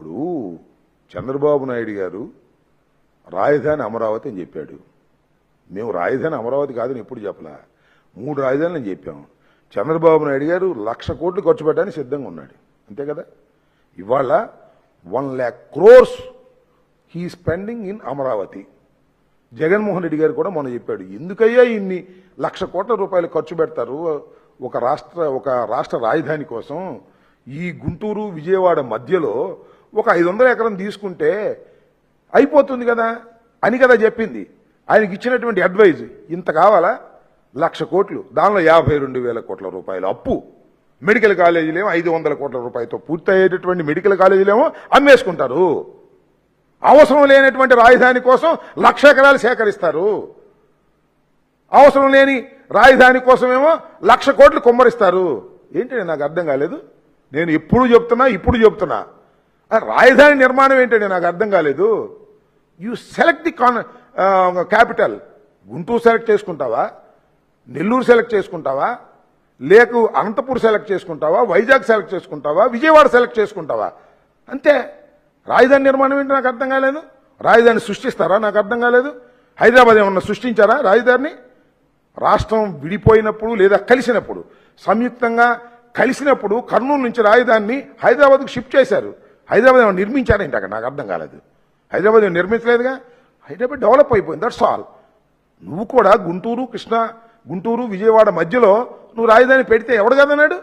ఇప్పుడు చంద్రబాబు నాయుడు గారు రాజధాని అమరావతి అని చెప్పాడు. మేము రాజధాని అమరావతి కాదని ఎప్పుడు చెప్పలా, 3 రాజధానులు అని చెప్పాం. చంద్రబాబు నాయుడు గారు 1,00,000 కోట్లు ఖర్చు పెట్టడానికి సిద్ధంగా ఉన్నాడు, అంతే కదా. ఇవాళ 1,00,000 crores he spending in Amaravati. Jaganmohan Reddy గారు కూడా మొన్న చెప్పాడు, ఎందుకయ్యా ఇన్ని 1,00,000 కోట్ల రూపాయలు ఖర్చు పెడతారు ఒక రాష్ట్ర రాజధాని కోసం, ఈ గుంటూరు విజయవాడ మధ్యలో ఒక 500 ఎకరం తీసుకుంటే అయిపోతుంది కదా అని కదా చెప్పింది. ఆయనకి ఇచ్చినటువంటి అడ్వైజ్ ఇంత కావాలా, 1,00,000 కోట్లు, దానిలో 52,000 కోట్ల రూపాయలు అప్పు. మెడికల్ కాలేజీలేమో 500 కోట్ల రూపాయలతో పూర్తయ్యేటటువంటి మెడికల్ కాలేజీలేమో అమ్మేసుకుంటారు. అవసరం లేనటువంటి రాజధాని కోసం 1,00,000 ఎకరాలు సేకరిస్తారు. అవసరం లేని రాజధాని కోసమేమో 1,00,000 కోట్లు కుమ్మరిస్తారు. ఏంటంటే నాకు అర్థం కాలేదు. నేను ఎప్పుడు చెప్తున్నా, ఇప్పుడు చెప్తున్నా, రాజధాని నిర్మాణం ఏంటంటే నాకు అర్థం కాలేదు. You select the capital. Guntur select చేసుకుంటావా, నెల్లూరు సెలెక్ట్ చేసుకుంటావా, లేక అనంతపూర్ సెలెక్ట్ చేసుకుంటావా, వైజాగ్ సెలెక్ట్ చేసుకుంటావా, విజయవాడ సెలెక్ట్ చేసుకుంటావా, అంతే. రాజధాని నిర్మాణం ఏంటి నాకు అర్థం కాలేదు. రాజధాని సృష్టిస్తారా నాకు అర్థం కాలేదు. హైదరాబాద్ ఏమన్నా సృష్టించారా రాజధానిని? రాష్ట్రం విడిపోయినప్పుడు లేదా కలిసినప్పుడు, సంయుక్తంగా కలిసినప్పుడు కర్నూలు నుంచి రాజధానిని హైదరాబాద్కు షిఫ్ట్ చేశారు. హైదరాబాద్ ఏమన్నా నిర్మించారేంటి అక్కడ నాకు అర్థం కాలేదు. హైదరాబాద్ ఏమన్నా నిర్మించలేదుగా. హైదరాబాద్ డెవలప్ అయిపోయింది, దట్స్ ఆల్. నువ్వు కూడా గుంటూరు విజయవాడ మధ్యలో నువ్వు రాజధాని పెడితే ఎవడు కదన్నాడు?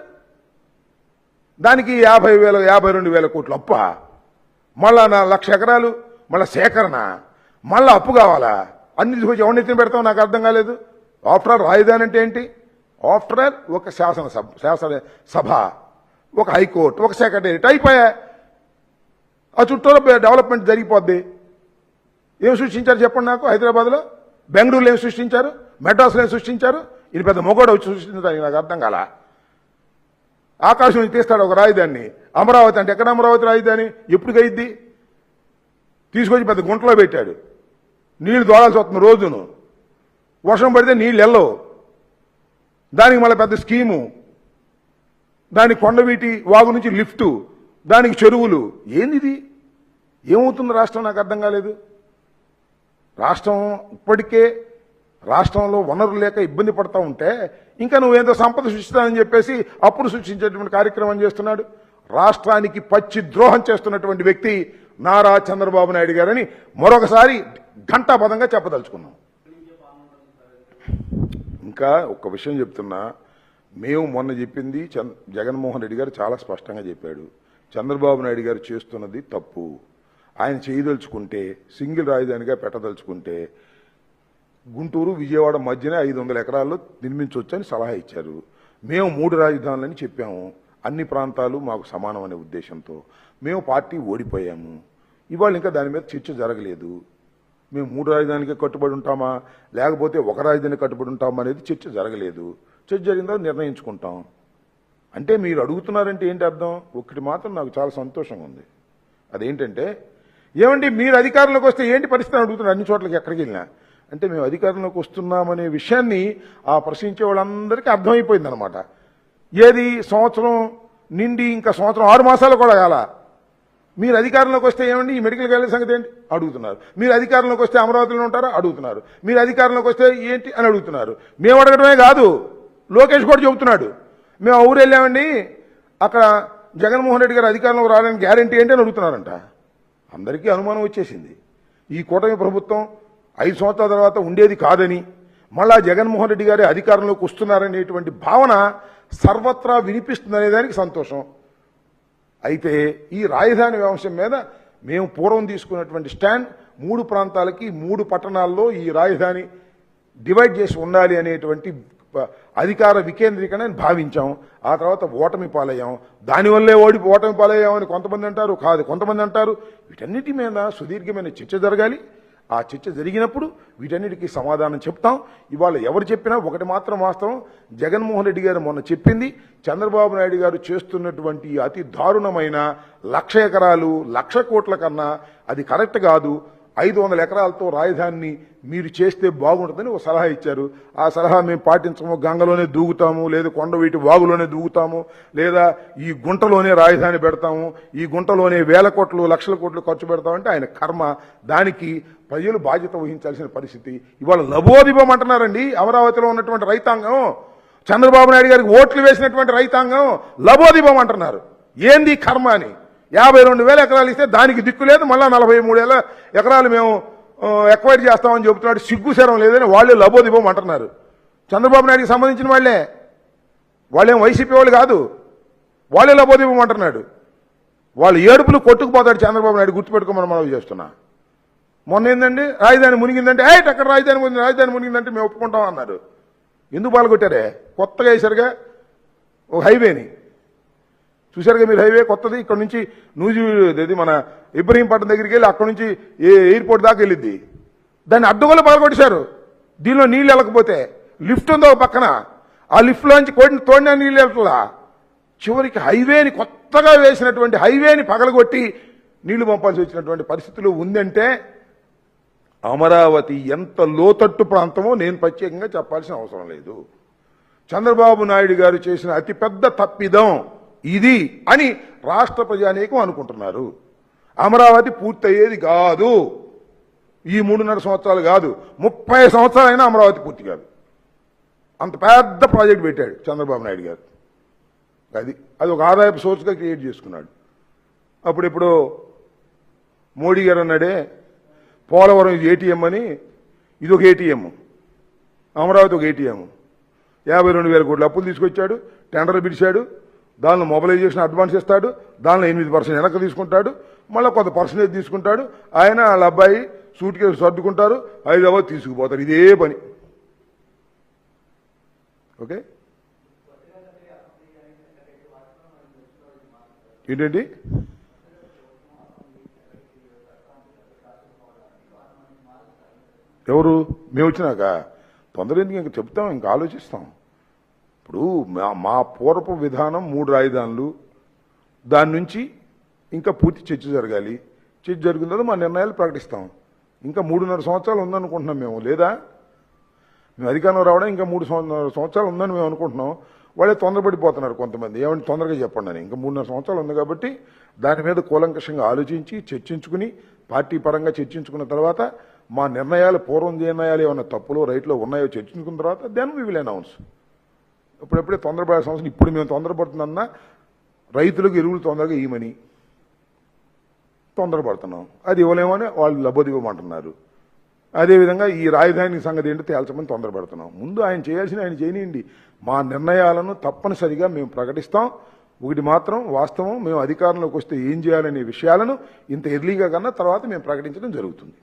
దానికి 52,000 కోట్లు అప్ప, మళ్ళా 1,00,000 ఎకరాలు మళ్ళీ సేకరణ, మళ్ళీ అప్పు కావాలా? అన్ని తీసుకొచ్చి ఎవరినెత్తిన పెడతావు నాకు అర్థం కాలేదు. ఆఫ్టర్ ఆల్ రాజధాని అంటే ఏంటి? ఆఫ్టర్ ఆల్ ఒక శాసనసభ, ఒక హైకోర్టు, ఒక సెక్రటేరియట్ అయిపోయా. ఆ చుట్టూలో డెవలప్మెంట్ జరిగిపోద్ది. ఏం సృష్టించారు చెప్పండి నాకు? హైదరాబాద్లో, బెంగళూరులో ఏం సృష్టించారు, మెడ్రాస్లో ఏం సృష్టించారు? ఇది పెద్ద మొగోడు వచ్చి సృష్టించడానికి నాకు అర్థం కాల. ఆకాశం నుంచి తీస్తాడు ఒక రాజధానిని. అమరావతి అంటే ఎక్కడ అమరావతి రాజధాని? ఎప్పటికైద్ది? తీసుకొచ్చి పెద్ద గుంటలో పెట్టాడు. నీళ్లు దోడాల్సి వస్తుంది రోజును. వర్షం పడితే నీళ్ళు వెళ్ళవు. దానికి మళ్ళీ పెద్ద స్కీము, దానికి కొండవీటి వాగు నుంచి లిఫ్టు, దానికి చెరువులు. ఏంది? ఏమవుతుంది రాష్ట్రం నాకు అర్థం కాలేదు. రాష్ట్రం ఇప్పటికే రాష్ట్రంలో వనరులు లేక ఇబ్బంది పడతా ఉంటే ఇంకా నువ్వేంతో సంపద సృష్టిస్తానని చెప్పేసి అప్పుడు సృష్టించేటువంటి కార్యక్రమం చేస్తున్నాడు. రాష్ట్రానికి పచ్చి ద్రోహం చేస్తున్నటువంటి వ్యక్తి నారా చంద్రబాబు నాయుడు గారని మరొకసారి ఘంటాపథంగా చెప్పదలుచుకున్నాం. ఇంకా ఒక విషయం చెప్తున్నా, మేము మొన్న చెప్పింది జగన్మోహన్ రెడ్డి గారు చాలా స్పష్టంగా చెప్పాడు. చంద్రబాబు నాయుడు గారు చేస్తున్నది తప్పు. ఆయన చేయదలుచుకుంటే, సింగిల్ రాజధానిగా పెట్టదలుచుకుంటే గుంటూరు విజయవాడ మధ్యనే 500 ఎకరాల్లో నిర్మించవచ్చని సలహా ఇచ్చారు. మేము 3 రాజధానులని చెప్పాము. అన్ని ప్రాంతాలు మాకు సమానం అనే ఉద్దేశంతో మేము పార్టీ ఓడిపోయాము. ఇవాళ ఇంకా దాని మీద చర్చ జరగలేదు. మేము 3 రాజధానికే కట్టుబడి ఉంటామా, లేకపోతే ఒక రాజధాని కట్టుబడి ఉంటామా అనేది చర్చ జరగలేదు. చర్చ జరిగిందో నిర్ణయించుకుంటాం. అంటే మీరు అడుగుతున్నారంటే ఏంటి అర్థం? ఒకటి మాత్రం నాకు చాలా సంతోషంగా ఉంది. అదేంటంటే, ఏమండి మీరు అధికారంలోకి వస్తే ఏంటి పరిస్థితి అడుగుతున్నారు అన్ని చోట్లకి ఎక్కడికి వెళ్ళినా. అంటే మేము అధికారంలోకి వస్తున్నామనే విషయాన్ని ఆ ప్రశ్నించే వాళ్ళందరికీ అర్థమైపోయింది అనమాట. ఏది సంవత్సరం నిండి ఇంకా సంవత్సరం 6 మాసాలు కూడా కాల. మీరు అధికారంలోకి వస్తే ఏమండి ఈ మెడికల్ కాలేజ్ సంగతి ఏంటి అడుగుతున్నారు. మీరు అధికారంలోకి వస్తే అమరావతిలో ఉంటారా అడుగుతున్నారు. మీరు అధికారంలోకి వస్తే ఏంటి అని అడుగుతున్నారు. మేము అడగడమే కాదు, లోకేష్ కూడా చెబుతున్నాడు, మేము ఆ ఊరు వెళ్ళామండి, అక్కడ జగన్మోహన్ రెడ్డి గారు అధికారంలోకి రావడానికి గ్యారంటీ ఏంటి అని అడుగుతున్నారంట. అందరికీ అనుమానం వచ్చేసింది. ఈ కూటమి ప్రభుత్వం 5 సంవత్సరాల తర్వాత ఉండేది కాదని, మళ్ళా జగన్మోహన్ రెడ్డి గారి అధికారంలోకి వస్తున్నారనేటువంటి భావన సర్వత్రా వినిపిస్తుందనే దానికి సంతోషం. అయితే ఈ రాజధాని అంశం మీద మేము పూర్వం తీసుకున్నటువంటి స్టాండ్ 3 ప్రాంతాలకి 3 పట్టణాల్లో ఈ రాజధాని డివైడ్ చేసి ఉండాలి అనేటువంటి అధికార వికేంద్రీకరణ భావించాం. ఆ తర్వాత ఓటమి పాలయ్యాం. దానివల్లే ఓటమి పాలయ్యామని కొంతమంది అంటారు, కాదు కొంతమంది అంటారు. వీటన్నిటి మీద సుదీర్ఘమైన చర్చ జరగాలి. ఆ చర్చ జరిగినప్పుడు వీటన్నిటికీ సమాధానం చెప్తాం. ఇవాళ ఎవరు చెప్పినా ఒకటి మాత్రం వాస్తవం, జగన్మోహన్ రెడ్డి గారు మొన్న చెప్పింది, చంద్రబాబు నాయుడు గారు చేస్తున్నటువంటి అతి దారుణమైన 1,00,000 ఎకరాలు 1,00,000 కోట్ల కన్నా అది కరెక్ట్ కాదు. 500 ఎకరాలతో రాజధానిని మీరు చేస్తే బాగుంటుందని ఒక సలహా ఇచ్చారు. ఆ సలహా మేము పాటించము, గంగలోనే దూకుతాము, లేదా కొండవీటి వాగులోనే దూకుతాము, లేదా ఈ గుంటలోనే రాజధాని పెడతాము, ఈ గుంటలోనే వేల కోట్లు లక్షల కోట్లు ఖర్చు పెడతామంటే ఆయన కర్మ. దానికి ప్రజలు బాధ్యత వహించాల్సిన పరిస్థితి. ఇవాళ లబోదిబం అంటున్నారండి అమరావతిలో ఉన్నటువంటి రైతాంగం. చంద్రబాబు నాయుడు గారికి ఓట్లు వేసినటువంటి రైతాంగం లబోదిబం అంటున్నారు. ఏంది కర్మ అని. 52,000 ఎకరాలు ఇస్తే దానికి దిక్కు లేదు, మళ్ళా 43,000 ఎకరాలు మేము ఎక్వైర్ చేస్తామని చెబుతున్నాడు. సిగ్గుశరం లేదని వాళ్ళే లబోదిబం అంటున్నారు. చంద్రబాబు నాయుడికి సంబంధించిన వాళ్ళేం వైసీపీ వాళ్ళు కాదు, వాళ్ళే లబోదిబం అంటున్నాడు. వాళ్ళు ఏడుపులు కొట్టుకుపోతాడు చంద్రబాబు నాయుడు, గుర్తుపెట్టుకోమని మనవి చేస్తున్నా. మొన్న ఏంటంటే రాజధాని మునిగిందంటే అక్కడ రాజధాని మునిగిందంటే మేము ఒప్పుకుంటాం అన్నారు. ఎందుకు పాల్గొట్టారే? కొత్తగా వేశారుగా ఒక హైవేని. చూశారుగా మీరు హైవే కొత్తది, ఇక్కడ నుంచి నూజివీడు మన ఇబ్రహీంపట్నం దగ్గరికి వెళ్ళి అక్కడ నుంచి ఎయిర్పోర్ట్ దాకా వెళ్ళిద్ది. దాన్ని అడ్డుగోలు పాల్గొట్టేశారు. దీనిలో నీళ్ళు వెళ్ళకపోతే లిఫ్ట్ ఉందో పక్కన, ఆ లిఫ్ట్లోంచి తోడిన నీళ్ళు వెళ్ళట్లా. చివరికి హైవేని కొత్తగా వేసినటువంటి హైవేని పగలగొట్టి నీళ్లు పంపాల్సి వచ్చినటువంటి పరిస్థితులు ఉందంటే అమరావతి ఎంత లోతట్టు ప్రాంతమో నేను ప్రత్యేకంగా చెప్పాల్సిన అవసరం లేదు. చంద్రబాబు నాయుడు గారు చేసిన అతిపెద్ద తప్పిదం ఇది అని రాష్ట్ర ప్రజానీకం అనుకుంటున్నారు. అమరావతి పూర్తయ్యేది కాదు, ఈ 3.5 సంవత్సరాలు కాదు, 30 సంవత్సరాలైనా అమరావతి పూర్తి కాదు. అంత పెద్ద ప్రాజెక్ట్ పెట్టాడు చంద్రబాబు నాయుడు గారు. అది ఒక ఆదాయపు సోర్స్గా క్రియేట్ చేసుకున్నాడు. అప్పుడెప్పుడు మోడీ గారు అన్నాడే పోలవరం ఇది ఏటీఎం అని, ఇది ఒక ఏటీఎం, అమరావతి ఒక ఏటీఎం. 52,000 కోట్ల అప్పులు తీసుకొచ్చాడు, టెండర్ పిలిచాడు, దానిలో మొబిలైజేషన్ అడ్వాన్స్ ఇస్తాడు, దానిలో 8% వెనక్కి తీసుకుంటాడు, మళ్ళీ కొంత పర్సెంటేజ్ తీసుకుంటాడు. ఆయన వాళ్ళ అబ్బాయి సూట్ కేసు సర్దుకుంటారు, హైదరాబాద్ తీసుకుపోతారు. ఇదే పని. ఓకే, ఏంటండి ఎవరు మేము వచ్చినాక తొందర ఎందుకు ఇంకా చెప్తాం, ఇంకా ఆలోచిస్తాం. ఇప్పుడు మా పూర్వపు విధానం 3 రాజధానులు, దాని నుంచి ఇంకా పూర్తి చర్చ జరగాలి. చర్చ జరిగిన తర్వాత మా నిర్ణయాలు ప్రకటిస్తాం. ఇంకా 3.5 సంవత్సరాలు ఉందనుకుంటున్నాం మేము, లేదా మేము అధికారంలో రావడం ఇంకా 3 సంవత్సరాలు ఉందని మేము అనుకుంటున్నాం. వాళ్ళే తొందరపడిపోతున్నారు కొంతమంది. ఏమంటే తొందరగా చెప్పండి అని. ఇంకా 3.5 సంవత్సరాలు ఉంది కాబట్టి దాని మీద కూలంకషంగా ఆలోచించి చర్చించుకుని పార్టీ పరంగా చర్చించుకున్న తర్వాత మా నిర్ణయాలు పూర్వం నిర్ణయాలు ఏమన్నా తప్పులో రైట్లో ఉన్నాయో చర్చించుకున్న తర్వాత దెన్ వి విల్ అనౌన్స్. ఇప్పుడెప్పుడే తొందరపడాల్సిన అవసరం. ఇప్పుడు మేము తొందరపడుతున్నా రైతులకు ఎరువులు తొందరగా ఇవ్వమని తొందరపడుతున్నాం, అది ఇవ్వలేమని వాళ్ళు లబ్బోదివ్వమంటున్నారు. అదేవిధంగా ఈ రాజధాని సంగతి ఏంటో తేల్చమని తొందరపడుతున్నాం. ముందు ఆయన చేయాల్సిన ఆయన చేయనియండి. మా నిర్ణయాలను తప్పనిసరిగా మేము ప్రకటిస్తాం. ఒకటి మాత్రం వాస్తవం, మేము అధికారంలోకి వస్తే ఏం చేయాలనే విషయాలను ఇంత ఎర్లీగా కన్నా తర్వాత మేము ప్రకటించడం జరుగుతుంది.